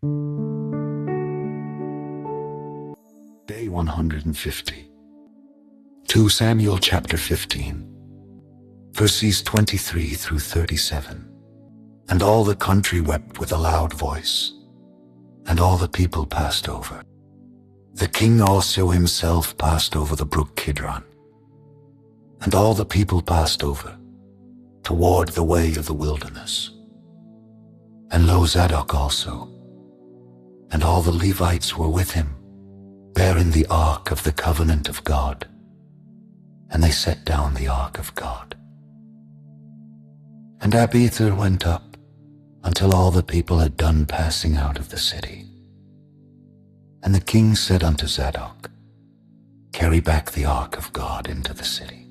Day 150. 2 Samuel chapter 15, verses 23 through 37. And all the country wept with a loud voice, and all the people passed over. The king also himself passed over the brook Kidron, and all the people passed over toward the way of the wilderness. And lo, Zadok also, and all the Levites were with him, bearing the ark of the covenant of God, and they set down the ark of God. And Abiathar went up until all the people had done passing out of the city. And the king said unto Zadok, Carry back the ark of God into the city.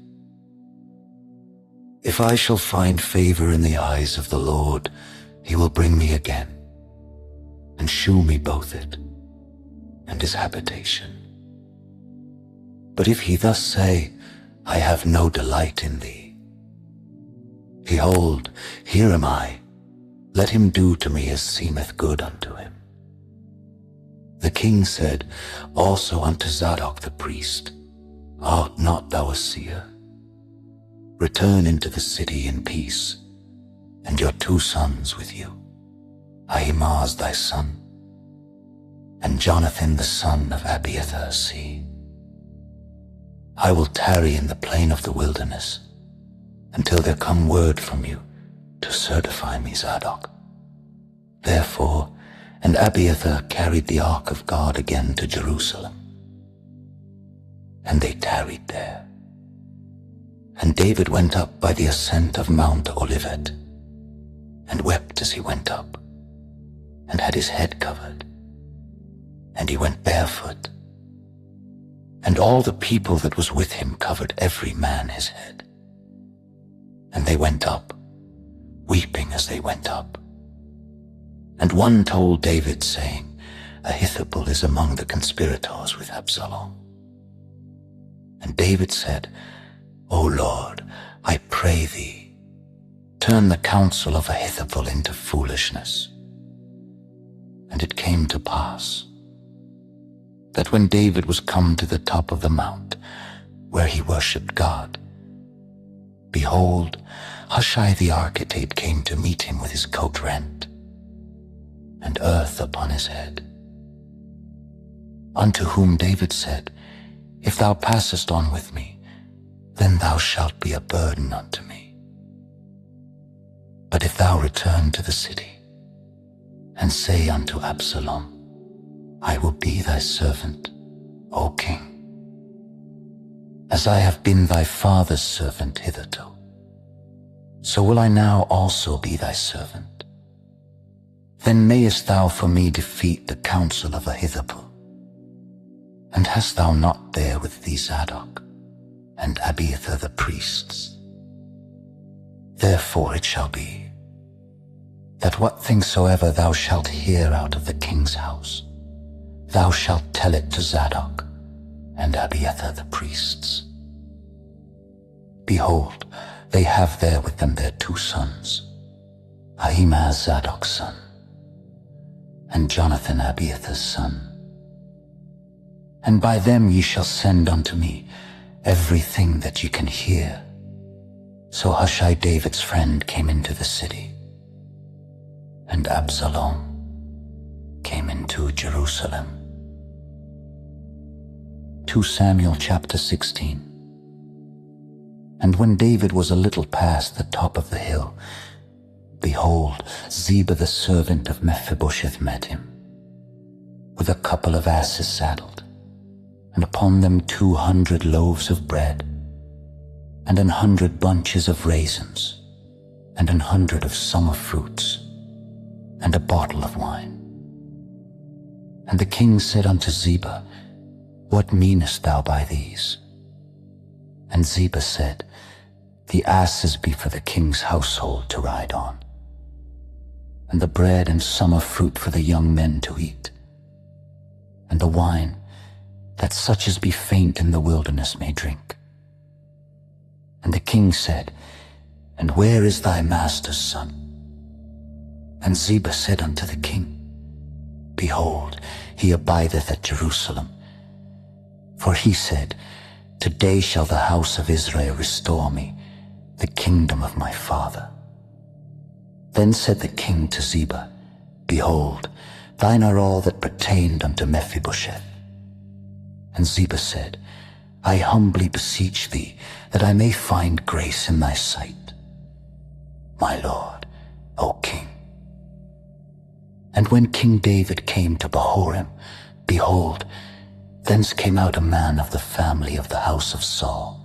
If I shall find favor in the eyes of the Lord, he will bring me again, and shew me both it and his habitation. But if he thus say, I have no delight in thee, behold, here am I, let him do to me as seemeth good unto him. The king said also unto Zadok the priest, Art not thou a seer? Return into the city in peace, and your 2 sons with you, Ahimaaz thy son, and Jonathan the son of Abiathar see. I will tarry in the plain of the wilderness, until there come word from you to certify me, Zadok. Therefore, and Abiathar carried the ark of God again to Jerusalem, and they tarried there. And David went up by the ascent of Mount Olivet, and wept as he went up, and had his head covered, and he went barefoot. And all the people that was with him covered every man his head. And they went up, weeping as they went up. And one told David, saying, Ahithophel is among the conspirators with Absalom. And David said, O Lord, I pray thee, turn the counsel of Ahithophel into foolishness. And it came to pass that when David was come to the top of the mount, where he worshipped God, behold, Hushai the architect came to meet him with his coat rent, and earth upon his head. Unto whom David said, If thou passest on with me, then thou shalt be a burden unto me. But if thou return to the city, and say unto Absalom, I will be thy servant, O king, as I have been thy father's servant hitherto, so will I now also be thy servant. Then mayest thou for me defeat the counsel of Ahithophel. And hast thou not there with thee Zadok, and Abiathar the priests? Therefore it shall be, that what things soever thou shalt hear out of the king's house, thou shalt tell it to Zadok and Abiathar the priests. Behold, they have there with them their 2 sons, Ahimaaz Zadok's son, and Jonathan Abiathar's son. And by them ye shall send unto me everything that ye can hear. So Hushai David's friend came into the city, and Absalom came into Jerusalem. 2 Samuel chapter 16. And when David was a little past the top of the hill, behold, Ziba the servant of Mephibosheth met him, with a couple of asses saddled, and upon them 200 loaves of bread, and 100 bunches of raisins, and 100 of summer fruits, and a bottle of wine. And the king said unto Ziba, What meanest thou by these? And Ziba said, The asses be for the king's household to ride on, and the bread and summer fruit for the young men to eat, and the wine, that such as be faint in the wilderness may drink. And the king said, And where is thy master's son? And Ziba said unto the king, behold, he abideth at Jerusalem. For he said, Today shall the house of Israel restore me the kingdom of my father. Then said the king to Ziba, Behold, thine are all that pertained unto Mephibosheth. And Ziba said, I humbly beseech thee that I may find grace in thy sight, my lord, O king. And when King David came to Bahurim, behold, thence came out a man of the family of the house of Saul,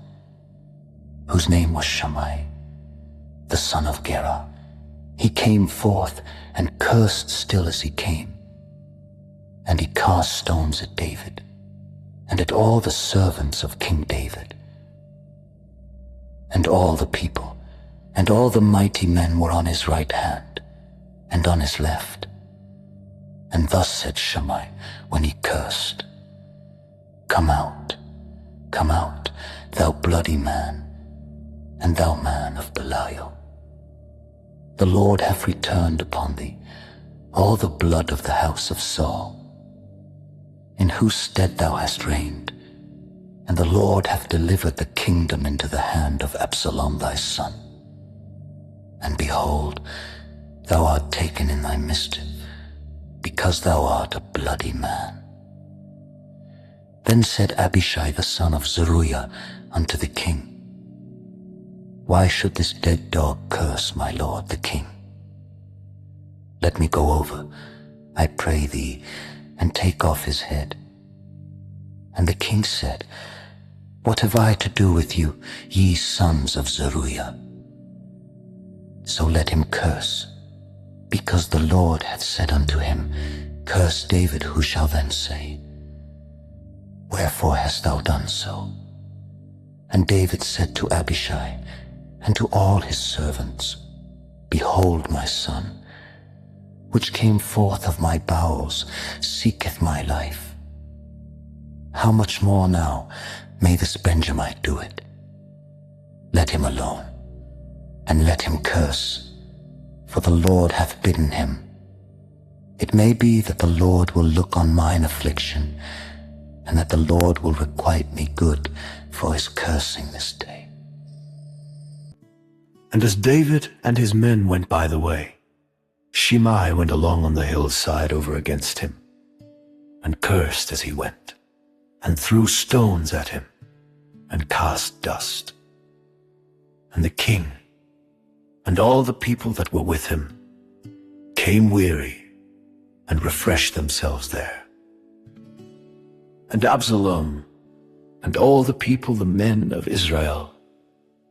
whose name was Shammai, the son of Gera. He came forth and cursed still as he came. And he cast stones at David, and at all the servants of King David. And all the people, and all the mighty men were on his right hand, and on his left. And thus said Shammai when he cursed, Come out, thou bloody man, and thou man of Belial. The Lord hath returned upon thee all the blood of the house of Saul, in whose stead thou hast reigned, and the Lord hath delivered the kingdom into the hand of Absalom thy son. And behold, thou art taken in thy mischief, because thou art a bloody man. Then said Abishai the son of Zeruiah unto the king, Why should this dead dog curse my lord the king? Let me go over, I pray thee, and take off his head. And the king said, What have I to do with you, ye sons of Zeruiah? So let him curse, because the Lord hath said unto him, Curse David, who shall then say, Wherefore hast thou done so? And David said to Abishai and to all his servants, Behold, my son, which came forth of my bowels, seeketh my life. How much more now may this Benjamite do it? Let him alone, and let him curse, for the Lord hath bidden him. It may be that the Lord will look on mine affliction, and that the Lord will requite me good for his cursing this day. And as David and his men went by the way, Shimei went along on the hillside over against him, and cursed as he went, and threw stones at him, and cast dust. And the king, and all the people that were with him, came weary, and refreshed themselves there. And Absalom, and all the people, the men of Israel,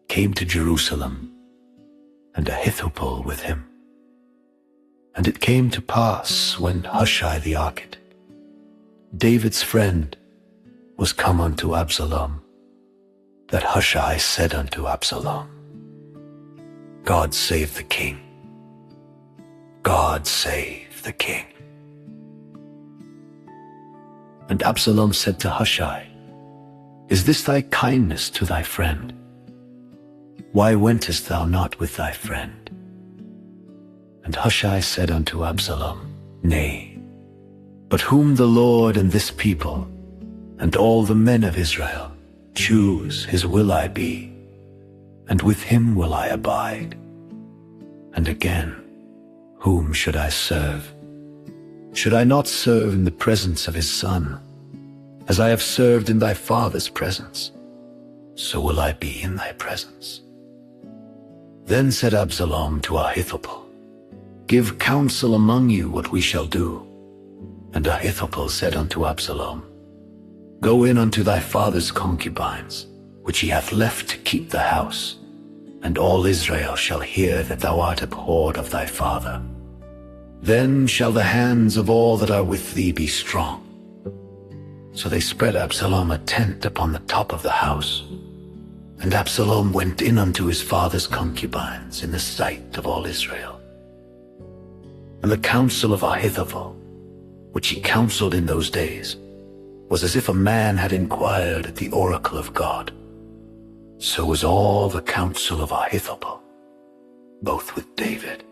came to Jerusalem, and Ahithophel with him. And it came to pass, when Hushai the Archite, David's friend, was come unto Absalom, that Hushai said unto Absalom, God save the king. God save the king. And Absalom said to Hushai, Is this thy kindness to thy friend? Why wentest thou not with thy friend? And Hushai said unto Absalom, Nay, but whom the Lord and this people, and all the men of Israel, choose, his will I be, and with him will I abide. And again, whom should I serve? Should I not serve in the presence of his son? As I have served in thy father's presence, so will I be in thy presence. Then said Absalom to Ahithophel, Give counsel among you what we shall do. And Ahithophel said unto Absalom, Go in unto thy father's concubines, which he hath left to keep the house, and all Israel shall hear that thou art abhorred of thy father. Then shall the hands of all that are with thee be strong. So they spread Absalom a tent upon the top of the house. And Absalom went in unto his father's concubines in the sight of all Israel. And the counsel of Ahithophel, which he counseled in those days, was as if a man had inquired at the oracle of God. So was all the counsel of Ahithophel, both with David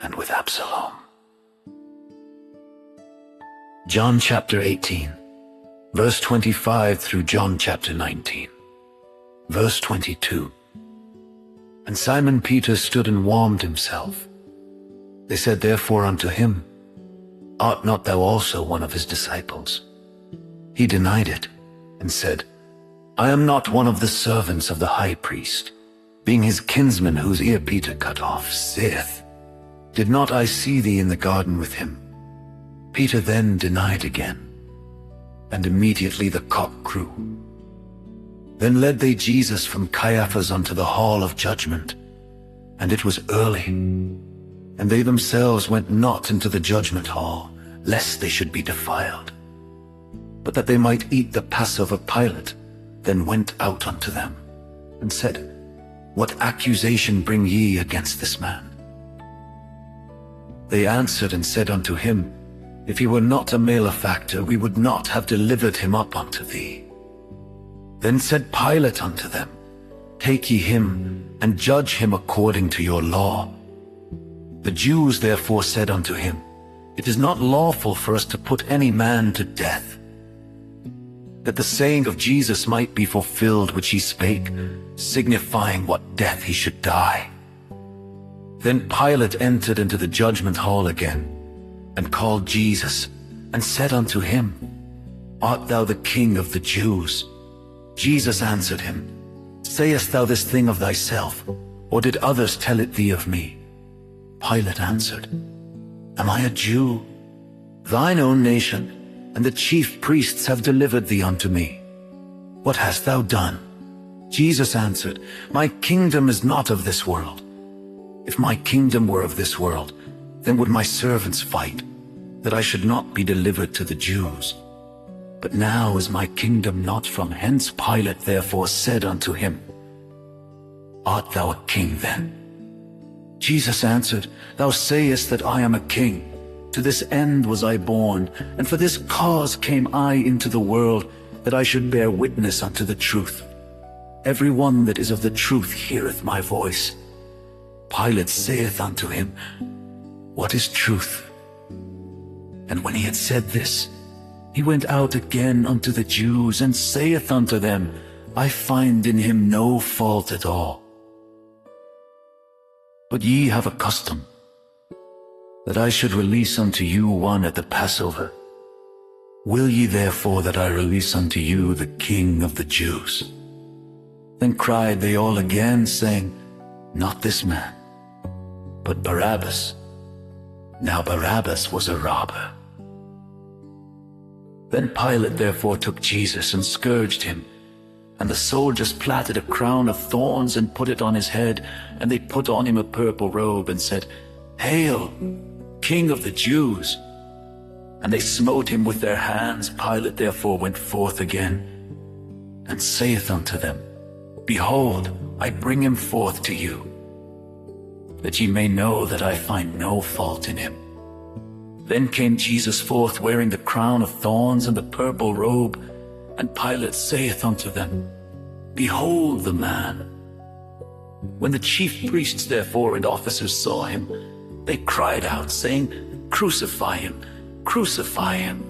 and with Absalom. John chapter 18, verse 25 through John chapter 19, verse 22. And Simon Peter stood and warmed himself. They said therefore unto him, Art not thou also one of his disciples? He denied it, and said, I am not one of the servants of the high priest, being his kinsman whose ear Peter cut off, saith, Did not I see thee in the garden with him? Peter then denied again, and immediately the cock crew. Then led they Jesus from Caiaphas unto the hall of judgment, and it was early, and they themselves went not into the judgment hall, lest they should be defiled, but that they might eat the Passover. Pilate then went out unto them, and said, What accusation bring ye against this man? They answered and said unto him, If he were not a malefactor, we would not have delivered him up unto thee. Then said Pilate unto them, Take ye him, and judge him according to your law. The Jews therefore said unto him, It is not lawful for us to put any man to death, that the saying of Jesus might be fulfilled which he spake, signifying what death he should die. Then Pilate entered into the judgment hall again, and called Jesus, and said unto him, Art thou the King of the Jews? Jesus answered him, Sayest thou this thing of thyself, or did others tell it thee of me? Pilate answered, Am I a Jew? Thine own nation, and the chief priests have delivered thee unto me. What hast thou done? Jesus answered, My kingdom is not of this world. If my kingdom were of this world, then would my servants fight, that I should not be delivered to the Jews. But now is my kingdom not from hence. Pilate therefore said unto him, Art thou a king then? Jesus answered, Thou sayest that I am a king. To this end was I born, and for this cause came I into the world, that I should bear witness unto the truth. Every one that is of the truth heareth my voice. Pilate saith unto him, What is truth? And when he had said this, he went out again unto the Jews, and saith unto them, I find in him no fault at all. But ye have a custom, that I should release unto you one at the Passover. Will ye therefore that I release unto you the King of the Jews? Then cried they all again, saying, Not this man, but Barabbas. Now Barabbas was a robber. Then Pilate therefore took Jesus and scourged him. And the soldiers platted a crown of thorns and put it on his head, and they put on him a purple robe, and said, Hail, King of the Jews! And they smote him with their hands. Pilate therefore went forth again, and saith unto them, Behold, I bring him forth to you, that ye may know that I find no fault in him. Then came Jesus forth, wearing the crown of thorns and the purple robe. And Pilate saith unto them, Behold the man. When the chief priests therefore and officers saw him, they cried out, saying, Crucify him, crucify him.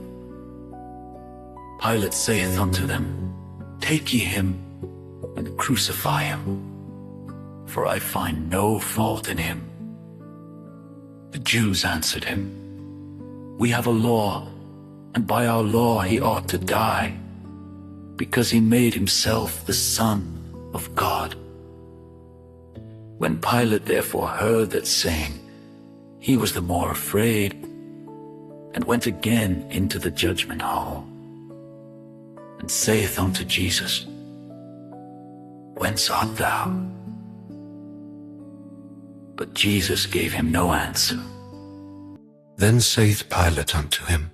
Pilate saith unto them, Take ye him, and crucify him, for I find no fault in him. The Jews answered him, We have a law, and by our law he ought to die, because he made himself the Son of God. When Pilate therefore heard that saying, he was the more afraid, and went again into the judgment hall, and saith unto Jesus, Whence art thou? But Jesus gave him no answer. Then saith Pilate unto him,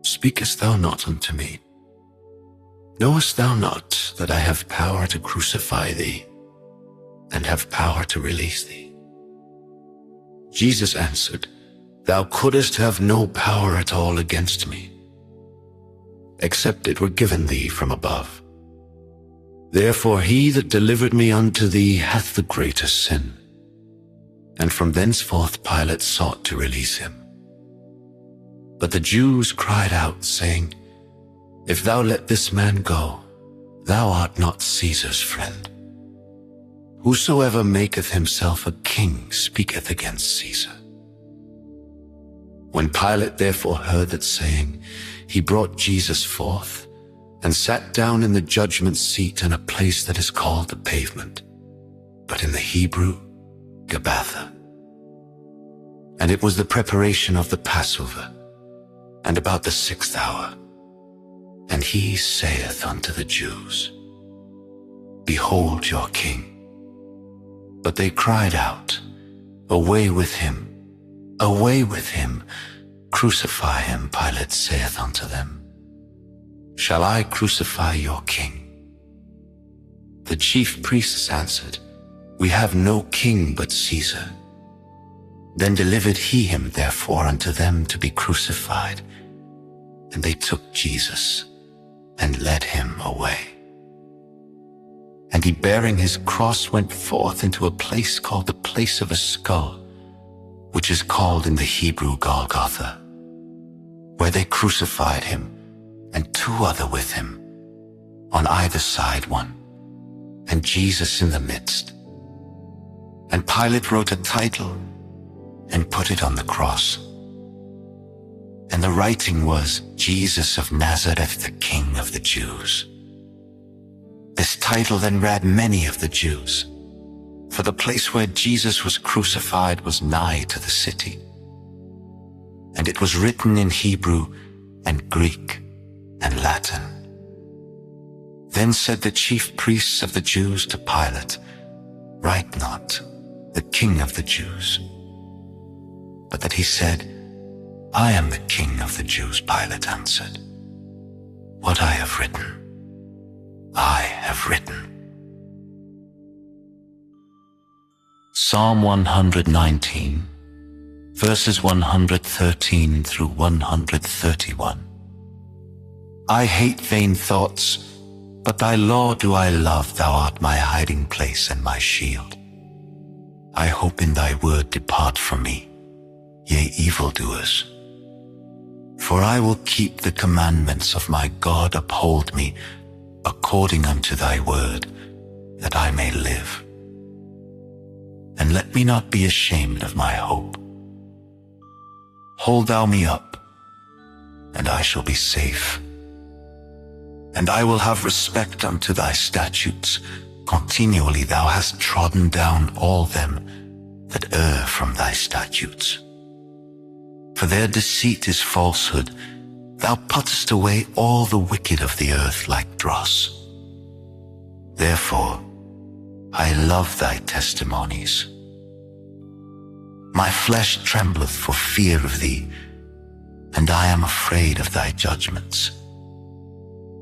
Speakest thou not unto me? Knowest thou not that I have power to crucify thee, and have power to release thee? Jesus answered, Thou couldest have no power at all against me, except it were given thee from above. Therefore he that delivered me unto thee hath the greater sin. And from thenceforth Pilate sought to release him. But the Jews cried out, saying, If thou let this man go, thou art not Caesar's friend. Whosoever maketh himself a king speaketh against Caesar. When Pilate therefore heard that saying, he brought Jesus forth, and sat down in the judgment seat in a place that is called the Pavement, but in the Hebrew, Gabbatha. And it was the preparation of the Passover, and about the 6th hour. And he saith unto the Jews, Behold your king. But they cried out, Away with him! Away with him! Crucify him, Pilate saith unto them. Shall I crucify your king? The chief priests answered, We have no king but Caesar. Then delivered he him therefore unto them to be crucified. And they took Jesus, and led him away. And he bearing his cross went forth into a place called the place of a skull, which is called in the Hebrew Golgotha, where they crucified him, and 2 other with him, on either side one, and Jesus in the midst. And Pilate wrote a title, and put it on the cross. And the writing was, Jesus of Nazareth, the King of the Jews. This title then read many of the Jews, for the place where Jesus was crucified was nigh to the city. And it was written in Hebrew and Greek and Latin. Then said the chief priests of the Jews to Pilate, Write not, the King of the Jews, but that he said, I am the King of the Jews. Pilate answered, What I have written, I have written. Psalm 119, verses 113 through 131. I hate vain thoughts, but thy law do I love. Thou art my hiding place and my shield. I hope in thy word. Depart from me, ye evildoers. For I will keep the commandments of my God. Uphold me according unto thy word, that I may live. And let me not be ashamed of my hope. Hold thou me up, and I shall be safe. And I will have respect unto thy statutes. Continually thou hast trodden down all them that err from thy statutes. For their deceit is falsehood. Thou puttest away all the wicked of the earth like dross. Therefore I love thy testimonies. My flesh trembleth for fear of thee, and I am afraid of thy judgments.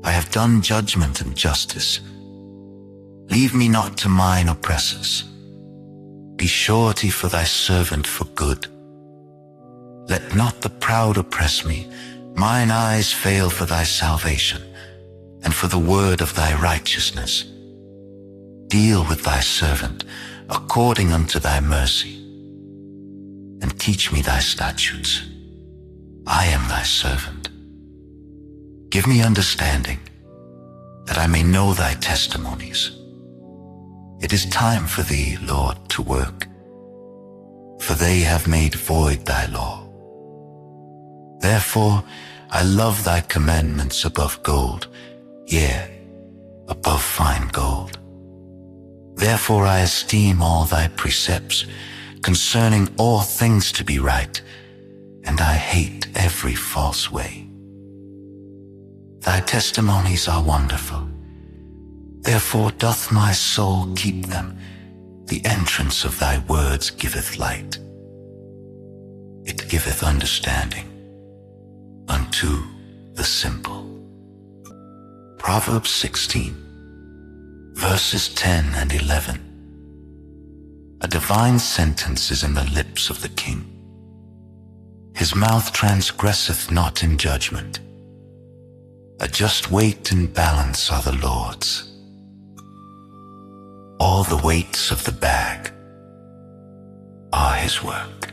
I have done judgment and justice. Leave me not to mine oppressors. Be surety for thy servant for good. Let not the proud oppress me. Mine eyes fail for thy salvation, and for the word of thy righteousness. Deal with thy servant according unto thy mercy, and teach me thy statutes. I am thy servant. Give me understanding, that I may know thy testimonies. It is time for thee, Lord, to work, for they have made void thy law. Therefore I love thy commandments above gold, yea, above fine gold. Therefore I esteem all thy precepts, concerning all things to be right, and I hate every false way. Thy testimonies are wonderful. Therefore doth my soul keep them. The entrance of thy words giveth light. It giveth understanding unto the simple. Proverbs 16, verses 10 and 11. A divine sentence is in the lips of the king. His mouth transgresseth not in judgment. A just weight and balance are the Lord's. All the weights of the bag are his work.